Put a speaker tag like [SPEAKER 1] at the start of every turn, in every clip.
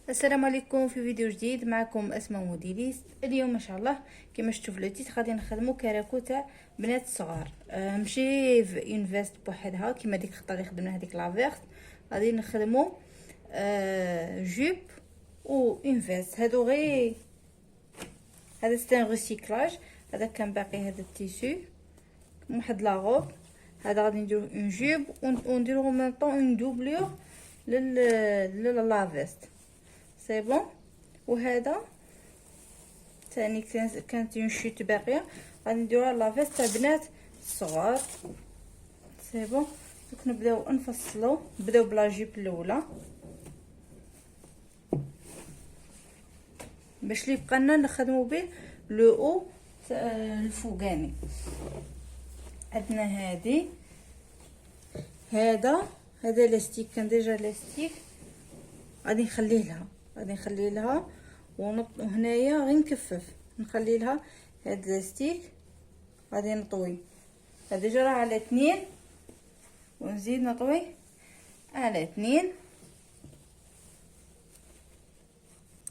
[SPEAKER 1] السلام عليكم في فيديو جديد. معكم اسماء موديليست. اليوم ما شاء الله كما شفتوا في التيت غادي نخدموا كراكو تاع بنات صغار. ماشي في اون فيست بوحدها كما ديك الخطه اللي خدمنا هذيك لا فيرت. غادي نخدموا جوب و اون فيست. هادو غير هذا ستان ريسيكلاج. هذا كان باقي هذا التيسو واحد لا روب. هذا غادي نديروه اون جوب ونديروه ميم طون اون دوبلور لا فيست. سي بون. وهذا ثاني كانت اون شيت باقيه غادي نديروها لا فيست تاع بنات صغار. سي بون. دوك نبداو نفصلو. نبداو بلا جيب الاولى باش لي بقى لنا نخدموا به لو او الفوقاني. عندنا هذا لاستيك كان ديجا لاستيك غادي نخليه لها وهنايا غير نكفف نخلي لها هاد لاستيك. غادي نطوي هذا ديجا راه على 2 ونزيد نطوي على 2.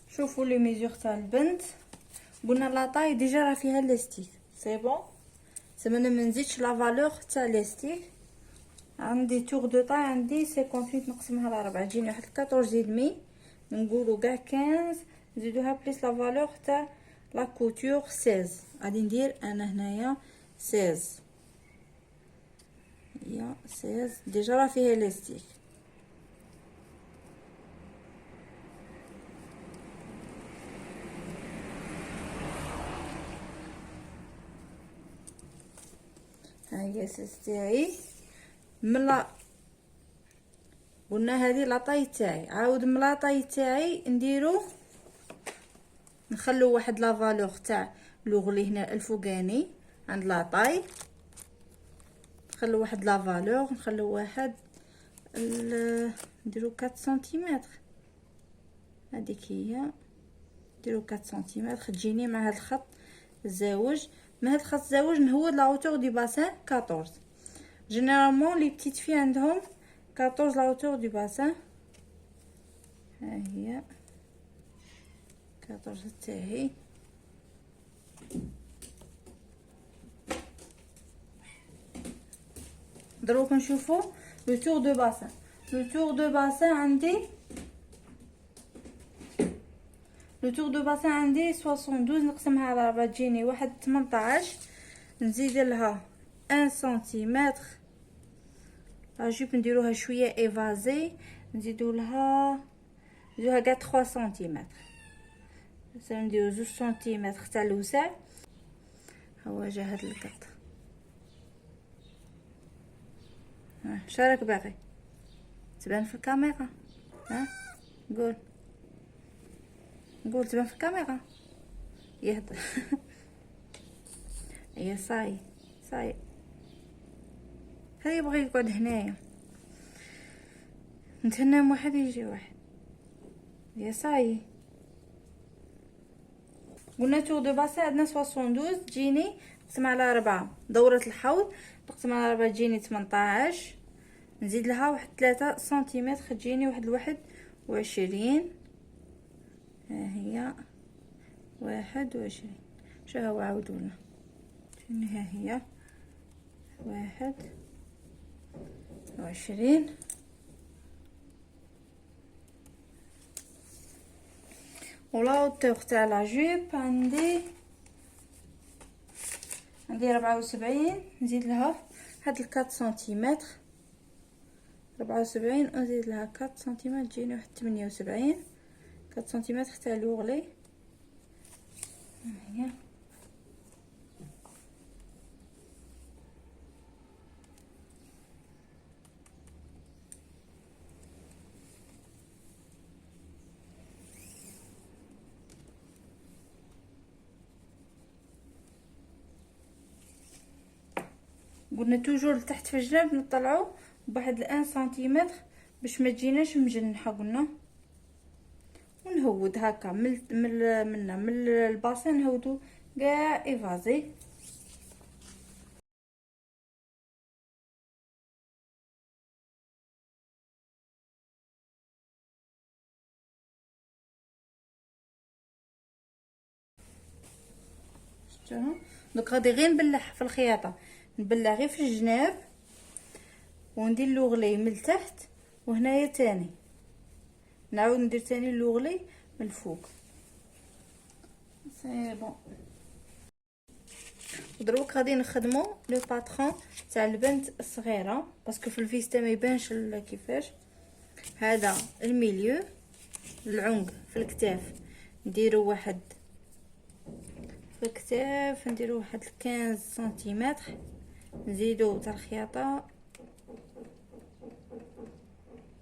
[SPEAKER 1] شوفوا لي ميزور تاع البنت. قلنا لا طاي ديجا راه فيها لاستيك. سي بون. زعما انا ما نزيدش لا فالور تاع لاستيك. عندي تور دو طاي عندي 58 نقسمها على 4 تجيني واحد 14 دمي. نقولوا كاع 15 نزيدوها بليس لا فالور تاع لا كوتور 16. غادي ندير انا هنايا 16. يا 16 ديجا راه فيها لاستيك. ها هي 16 تاعي. ملا قلنا هذه لاطاي تاعي. عاود من لاطاي تاعي نديرو نخلو واحد لا فالور تاع لوغلي هنا الفوقاني عند لاطاي. نخلو واحد لا فالور نخلو واحد نديرو 4 سنتيمتر. هذيك هي نديرو 4 سنتيمتر تجيني مع هذا الخط الزاوج. مع هذا الخط الزاوج نهود لا هوتور دي باسان 14. جينيرالمون لي بتيت في عندهم 14 لا هوتور دي باسان. ها هي 14 تاعي. دروك نشوفوا لو تور دو باسان. لو تور دو باسان عندي لو تور دو باسان عندي 72 نقسمها على 4 تجيني واحد 18. نزيد لها 1 سنتيمتر. لا جيب نديروها شويه ايفازي. نزيدو لها كاع 3 سنتيمتر. نديرو 2 سنتيمتر تاع الوسع. هو جا هاد القط. شراك باغي تبان في الكاميرا؟ ها قول تبان في الكاميرا. يهضر. هي صاي هذا يبغي يقعد هنايا. نتهنى واحد يجي واحد. يا صاي. قلنا تور دو باسي عندنا 72 تجيني نقسم على 4 دورة الحوض. نقسم على 4 تجيني 18. نزيد لها واحد 3 سنتيمتر تجيني واحد 21. ها هي 21. شو هو عاودونا تجيني. ها هي 21. ولا هوتور تاع لا جيب عندي 74. نزيد لها هاد 4 سنتيمتر. 74 ونزيد لها 4 سنتيمتر تجيني واحد 78. 4 سنتيمتر تاع لوغلي. هي قلنا توجور لتحت في الجنب نطلعو بواحد 1 سنتيمتر باش ما تجيناش مجنحه. قلنا ونهود هكا من الباسين نهودو كاع ايفازي. شفتوها. دوك غادي غير نبلعها في الخياطه، نبلع غير في الجناب وندير لوغلي من التحت، وهنايا تاني نعاود ندير تاني لوغلي من الفوق. سي بون. دروك غادي نخدموا لو باترون تاع البنت الصغيره باسكو في الفيستا ما يبانش كيفاش. هذا الميليو، العنق في الكتاف نديرو واحد في الكتاف، نديرو واحد 15 سنتيمتر، نزيدو تاع الخياطه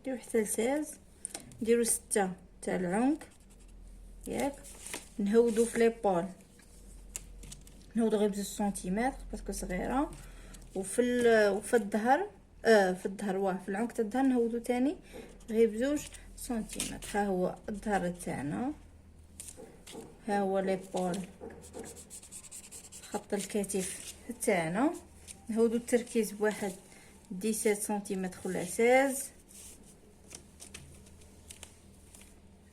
[SPEAKER 1] نديرو حتى ل 16، نديرو 6 تاع العنق ياك، نهودو في ليبول، نهودو غير ب2 سنتيمتر باسكو صغيره، وفي الظهر في الظهر واه في العنق تاع الظهر نهودو تاني غير ب2 سنتيمتر. ها هو الظهر تاعنا، ها هو ليبول خط الكتف تاعنا، نهودو التركيز بواحد 17 سنتيمتر ولا 16.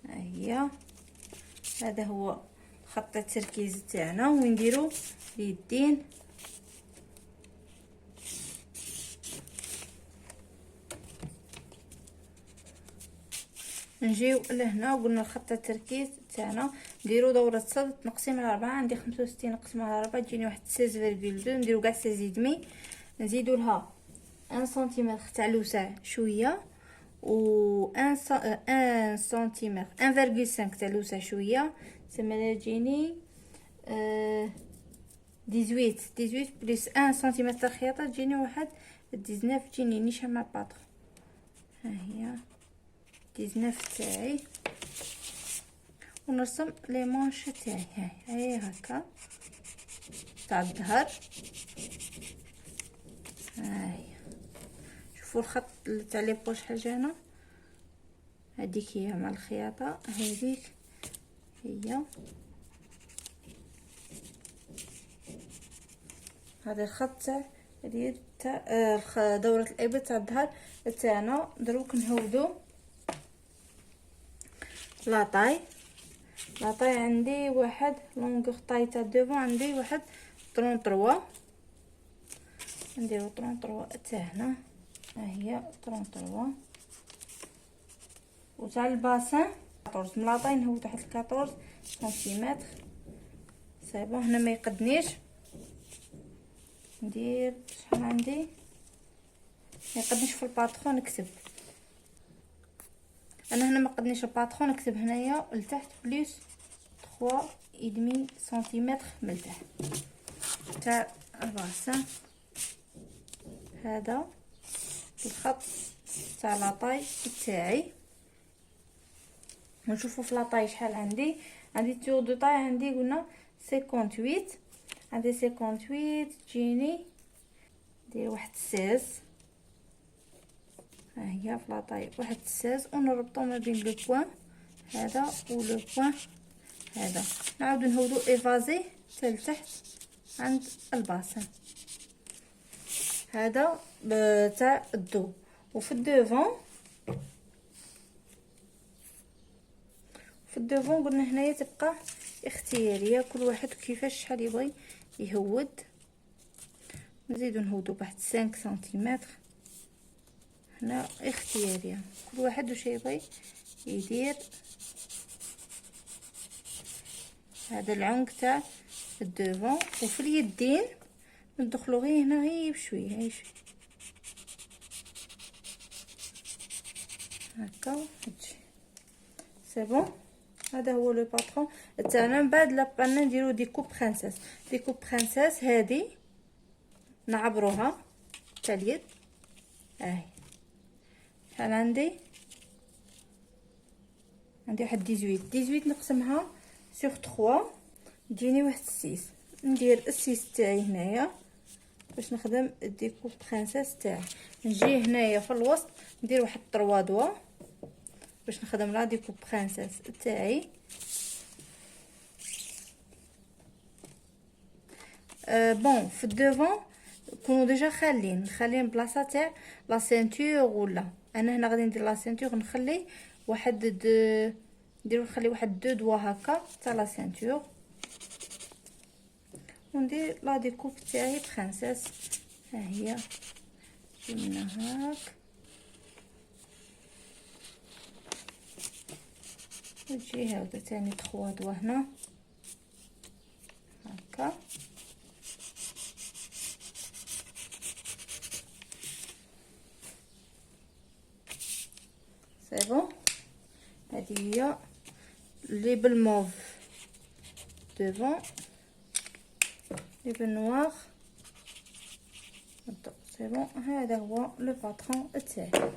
[SPEAKER 1] ها هي، هذا هو خط التركيز تاعنا. ونديرو اليدين نجيو لهنا، وقلنا خط التركيز تاعنا نديرو دورة صد نقسم على 4. عندي 65 نقسم على 4 تجيني واحد 16.2. نديرو كاع 16.5، نزيدو لها 1 سنتيمتر تاع الوسع شويه، و 1 سنتيمتر 1.5 تاع الوسع شويه، تسمى تجيني 18 بلس 1 سنتيمتر تاع الخياطه تجيني واحد 19. تجيني نيشان مع باطر. ها هي 19 تاعي، ونرسم لي مانش تاعي. هاي هكا تاع الظهر. هاي شوفوا الخط تاع لي بوش حاجه هنا، هذيك هي مع الخياطه، هذيك هي. هذا الخط تاع اليد تاع دوره الابط تاع الظهر تاعنا. دروك نهودو لاطاي عندي واحد لونغور طاي تاع دوفون، عندي واحد 33. نديرو 33 تاع هنا، ها هي 33. وتاع الباسان 14 ملاطاي نهود واحد 14 سنتيمتر. صايبون هنا ما يقدنيش، ندير شحال عندي ما يقدنيش في الباترون نكتب. انا هنا ما قدنيش الباترون نكتب هنايا لتحت بليس 3.5 سنتيمتر من التحت تاع الباسان. هذا الخط تاع لاطاي تاعي. نشوفوا في لاطاي شحال عندي تور دو طاي عندي قلنا 58. عندي 58 تجيني ندير واحد 16. ها هي في لاطاي واحد 16، ونربطو ما بين لو بوين هذا ولو بوين هذا. نعاودو نهودو ايفازي حتى لتحت عند الباسان. هذا تاع الدو. وفي الدوفون قلنا هنايا تبقى اختياريه، كل واحد كيفاش شحال يبغي يهود. نزيدو نهودو بواحد 5 سنتيمتر هنا اختياريه، كل واحد واش يبغي يدير. هذا العنق تاع الدوفون. وفي اليدين ندخلو غير هنا غير بشويه، هاي شويه هكا هادشي سي بون. هذا هو لو باترون تاعنا. من بعد لابانا نديرو ديكوب برانسيس. هذه نعبروها تاع اليد. اهي شحال عندي واحد 18 نقسمها سور 3 تجيني واحد 6. ندير السيس تاعي هنايا باش نخدم الديكوب برانسيس تاعي. نجي هنايا في الوسط ندير واحد 3 دوا باش نخدم لا ديكوب برانسيس تاعي. بون في الدوفون كونوا ديجا خالين بلاصه تاع لا سينتور. ولا انا هنا غادي ندير لا سينتور، نخلي واحد نخلي واحد 2 دوا هكا تاع لا سينتور، وندير لا ديكوب تاعي برانسيس. ها هي جبنا هاك وتجي هادا تاني تخوضوا هنا هكا. سي بون. هذه هي لي بالموف devant لي بالنوار. سي بون. هذا هو لو باترون تاعي.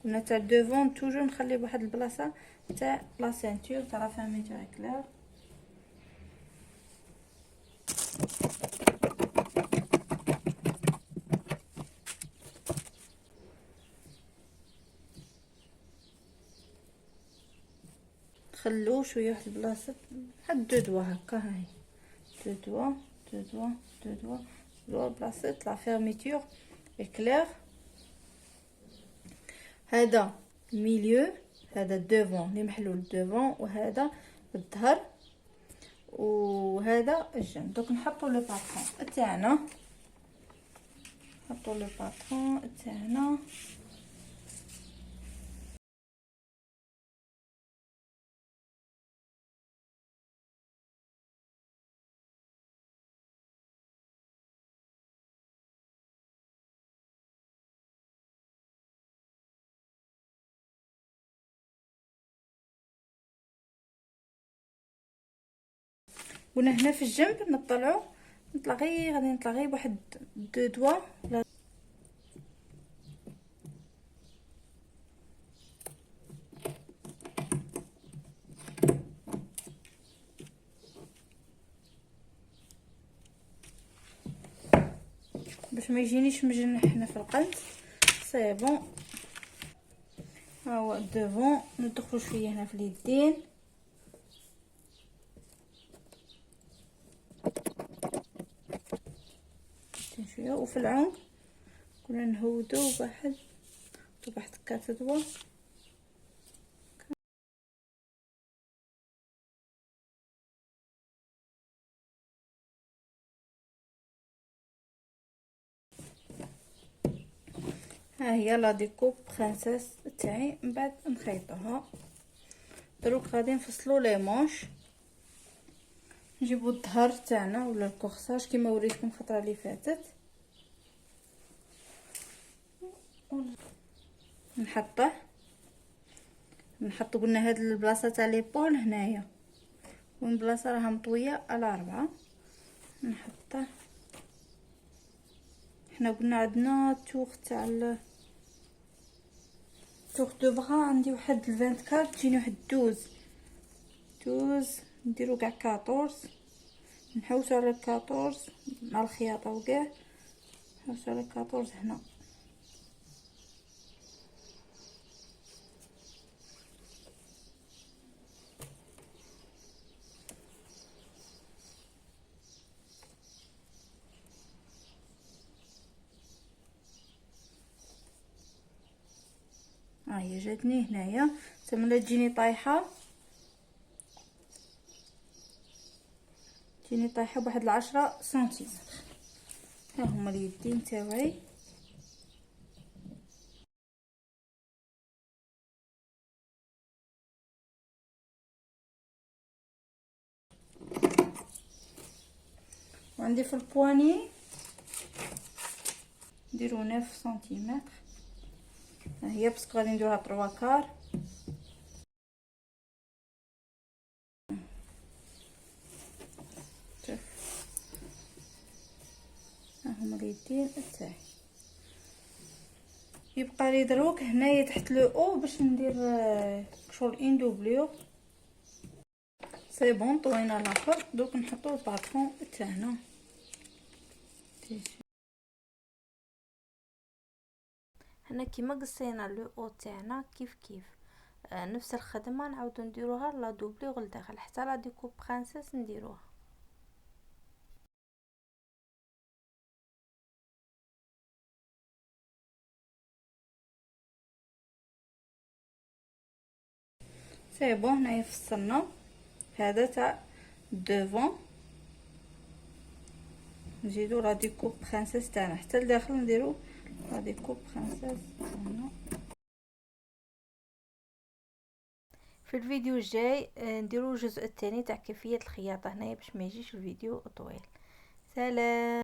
[SPEAKER 1] قلنا تاع دوفون توجور نخلي بواحد البلاصه تاع لا سانتور تاع لا فاميتور كلير. خلو شويه واحد البلاصه بحال دو دوا هكا. هاي دو دوا دو دوا دو دوا دو بلاصه لا فيرميتور كلير. هذا الميليو، هذا الدوفون اللي محلول دوفون، وهذا الظهر، وهذا الجنب. دوك نحطوا لو باترون تاعنا، نحطوا لو باترون تاعنا. قلنا هنا في الجنب نطلعوا، نطلع غير غادي نطلع غير بواحد دو دوا باش ما يجينيش مجنح هنا في القلب. سي بون. ها هو الدوفون. ندخلوا شويه هنا في اليدين، شويه، وفي العنق كنا نهودو واحد 4 دوا. ها هي لا ديكوب برانسيس تاعي. من بعد نخيطوها. دروك غادي نفصلوا لي مونش، نجيبوا الظهر تاعنا ولا الكورساج كما وريتكم الخطره اللي فاتت، نحطو قلنا هاد البلاصه تاع لي بول هنايا، وين بلاصه راها مطويه على 4 نحطه. حنا قلنا عندنا توغ تاع توغ دو بغا، عندي واحد 24 تجيني واحد 12 نديرو كاع 14، نحوسو على 14 مع الخياطه وكاع، نحوسو على 14 هنا. ها هي جاتني هنايا، تما لا تجيني طايحه، تجيني طايحه بواحد 10 سنتيمتر. ها هما اليدين تاعي. وعندي في البواني نديرو 9 سنتيمتر. ها هي باسكو غادي نديروها 3 كار. ها هما اليدين تاعي. يبقى لي دروك هنايا تحت لو او باش ندير شغل ان دوبلور. سي بون. طوينا لاخر. دوك نحطو الباترون تاعنا. هنا كيما قصينا لو او تاعنا كيف نفس الخدمه نعاودو نديروها لا دوبلور لداخل حتى لا ديكوب برانسيس نديروها. سي بون. هنايا فصلنا هذا تاع دوفون، نزيدو لا ديكوب برانسيس تاعنا حتى لداخل، نديرو لا ديكوب برانسيس هنا. في الفيديو الجاي نديرو الجزء الثاني تاع كيفية الخياطة هنايا باش ما يجيش الفيديو طويل. سلام.